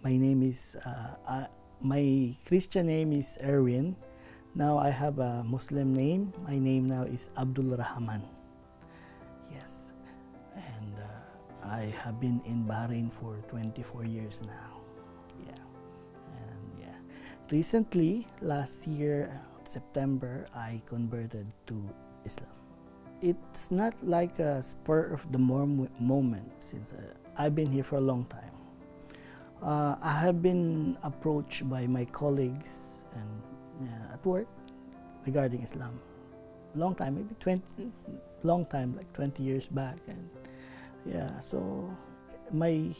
My name is my Christian name is Erwin. Now I have a Muslim name. My name now is Abdul Rahman. Yes, and I have been in Bahrain for 24 years now. Yeah, and yeah, recently last year September I converted to Islam. It's not like a spur of the moment, since I've been here for a long time. I have been approached by my colleagues and at work regarding Islam. Long time, maybe 20, long time, like 20 years back, and yeah. So my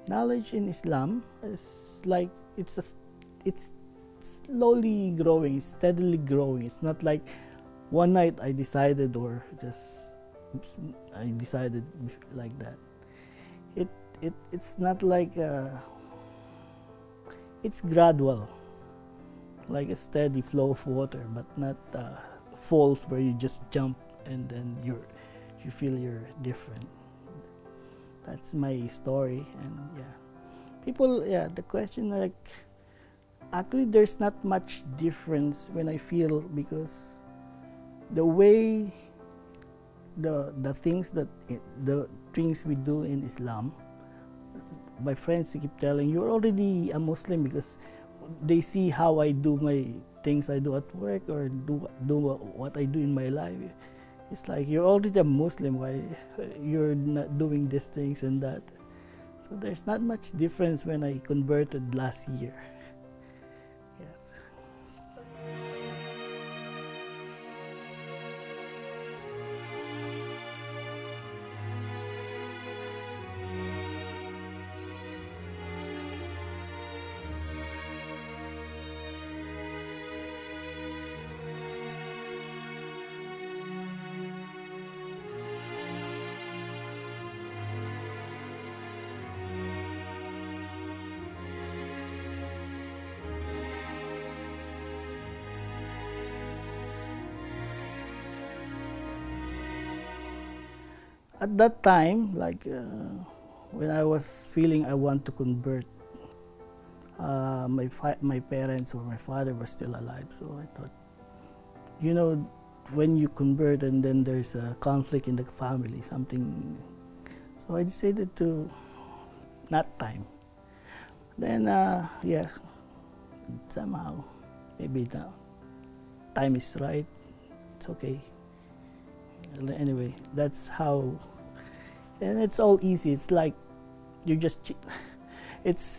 knowledge in Islam is like it's slowly growing, steadily growing. It's not like one night I decided, or just I decided like that. It's not like it's gradual, like a steady flow of water, but not falls where you just jump and then you feel you're different. That's my story. And yeah, people, yeah, the question, like, actually there's not much difference when I feel, because the way the things we do in Islam, my friends keep telling, you're already a Muslim, because they see how I do my things I do at work, or do what I do in my life. It's like, you're already a Muslim, why you're not doing these things and that? So there's not much difference when I converted last year. Yes. At that time, like when I was feeling I want to convert, my parents or my father was still alive. So I thought, you know, when you convert and then there's a conflict in the family, something. So I decided to not time. Then yeah, somehow maybe now time is right. It's okay. Anyway, that's how. And it's all easy. It's like you just,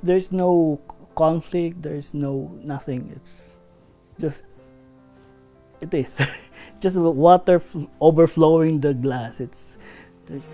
there's no conflict, there's nothing. It's just, it is just water overflowing the glass. There's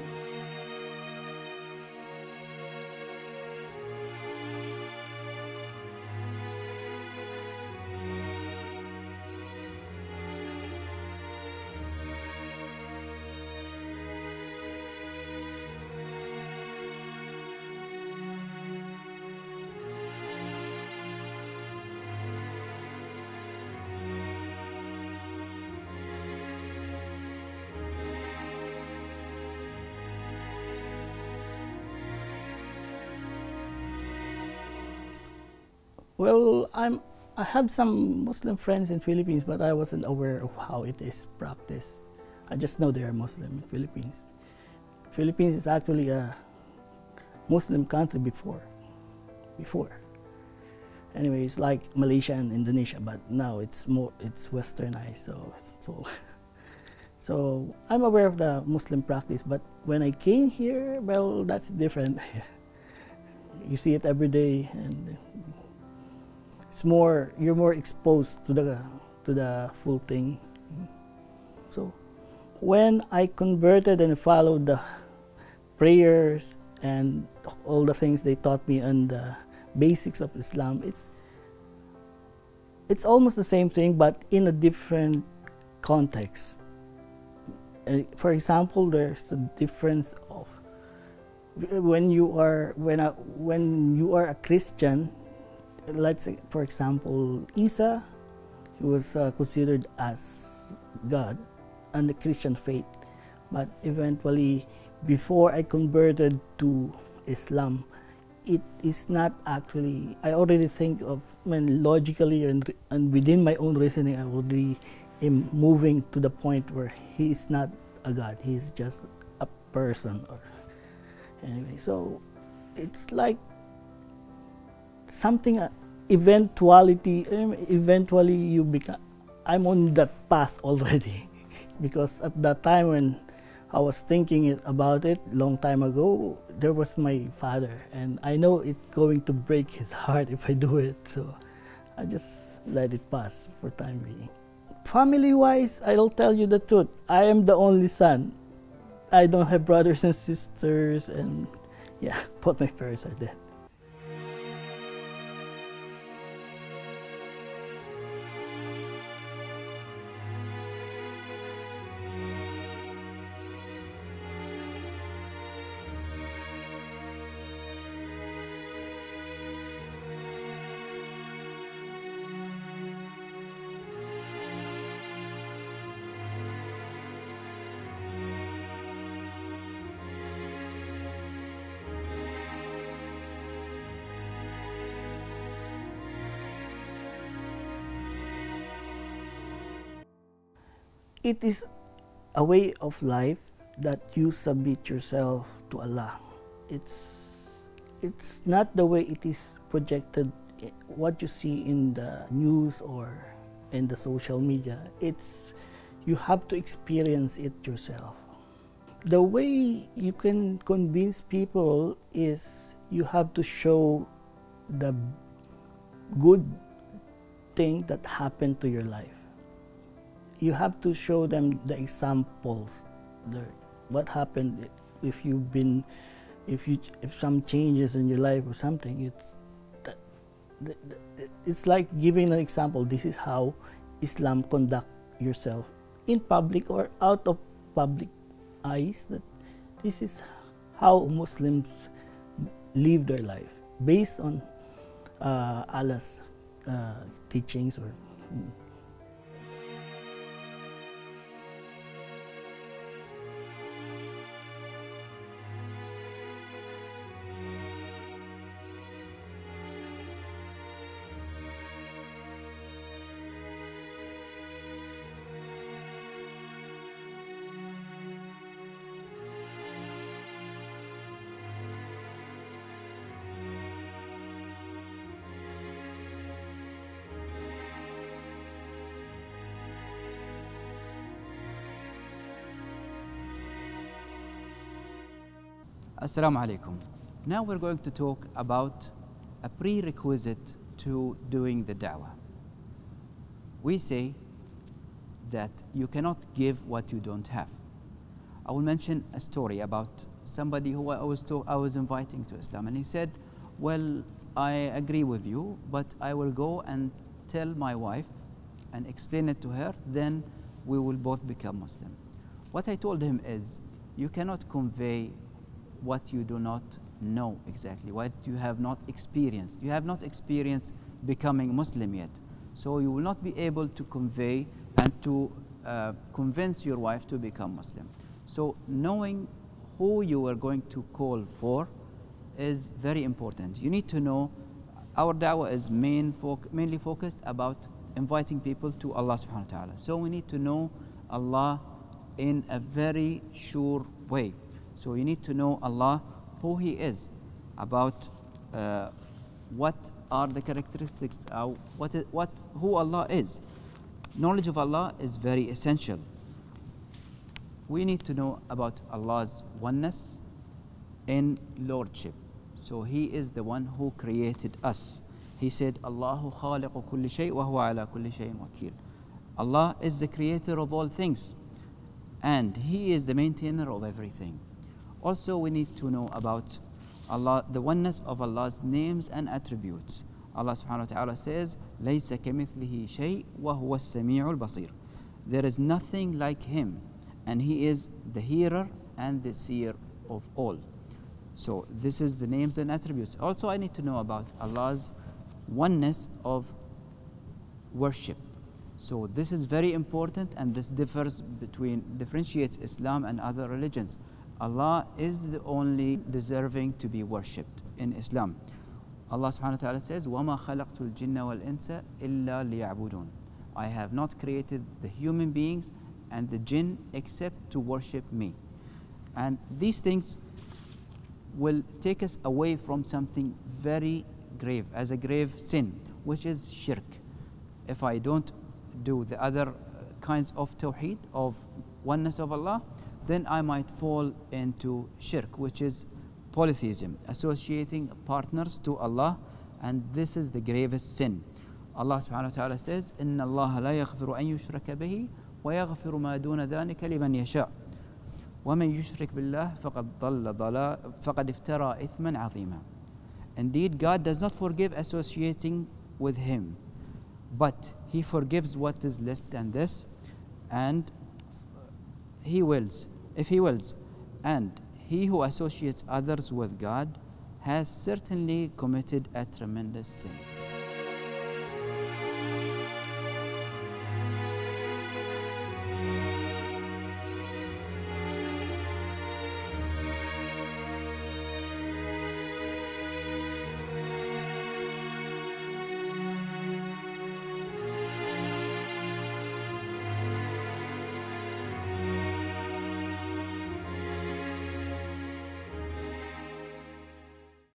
well, I have some Muslim friends in Philippines, but I wasn't aware of how it is practiced. I just know they are Muslim in Philippines. Philippines is actually a Muslim country before. Anyway, it's like Malaysia and Indonesia, but now it's westernized. So I'm aware of the Muslim practice, but when I came here, well, that's different. You see it every day, and you're more exposed to the full thing. So when I converted and followed the prayers and all the things they taught me and the basics of Islam, it's almost the same thing, but in a different context. For example, there's a difference of when you are a Christian. Let's say, for example, Isa, he was considered as God and the Christian faith, but eventually, before I converted to Islam, it is not actually, I already think of, when logically and within my own reasoning, I already am moving to the point where he is not a God, he's just a person. Or anyway, so it's like something, eventually you become, I'm on that path already. Because at that time when I was thinking about it long time ago, there was my father, and I know it's going to break his heart if I do it, so I just let it pass for time being. Family wise, I'll tell you the truth, I am the only son. I don't have brothers and sisters, and yeah, both my parents are dead. It is a way of life that you submit yourself to Allah. It's not the way it is projected, what you see in the news or in the social media. You have to experience it yourself. The way you can convince people is you have to show the good thing that happened to your life. You have to show them the examples, what happened if some changes in your life or something. It's like giving an example. This is how Islam conduct yourself in public or out of public eyes. That this is how Muslims live their life based on Allah's teachings. Or Assalamu alaikum. Now we're going to talk about a prerequisite to doing the da'wah. We say that you cannot give what you don't have. I will mention a story about somebody who I was inviting to Islam, and he said, well, I agree with you, but I will go and tell my wife and explain it to her, then we will both become Muslim. What I told him is, you cannot convey what you do not know exactly, what you have not experienced. You have not experienced becoming Muslim yet. So you will not be able to convey and to convince your wife to become Muslim. So knowing who you are going to call for is very important. You need to know our da'wah is mainly focused about inviting people to Allah subhanahu wa ta'ala. So we need to know Allah in a very sure way. So you need to know Allah, who He is, about what are the characteristics, who Allah is. Knowledge of Allah is very essential. We need to know about Allah's oneness in lordship. So He is the one who created us. He said, Allahu khaliqu kulli shay wa huwa ala kulli shayin wakil. Allah is the creator of all things, and He is the maintainer of everything. Also, we need to know about Allah, the oneness of Allah's names and attributes. Allah subhanahu wa ta'ala says, لَيْسَ كَمِثْلِهِ شَيْءٍ وَهُوَ السَّمِيعُ الْبَصِيرُ. There is nothing like Him, and He is the hearer and the seer of all. So this is the names and attributes. Also, I need to know about Allah's oneness of worship. So this is very important, and this differentiates Islam and other religions. Allah is the only deserving to be worshipped in Islam. Allah subhanahu wa ta'ala says, وَمَا خَلَقْتُ الْجِنَّ وَالْإِنسَ إِلَّا لِيَعْبُدُونَ. I have not created the human beings and the jinn except to worship me. And these things will take us away from something very grave, as a grave sin, which is shirk. If I don't do the other kinds of tawheed, of oneness of Allah, then I might fall into shirk, which is polytheism, associating partners to Allah, and this is the gravest sin. Allah subhanahu wa ta'ala says, إِنَّ اللَّهَ لَا يَغْفِرُ أَن يُشْرَكَ بِهِ وَيَغْفِرُ مَا دُونَ ذَلِكَ لِمَنْ يَشَاءُ وَمَنْ يُشْرِكْ بِاللَّهِ فَقَدْ افْتَرَى إِثْمًا عَظِيمًا. Indeed, God does not forgive associating with Him, but He forgives what is less than this, and He wills, if He wills. And he who associates others with God has certainly committed a tremendous sin.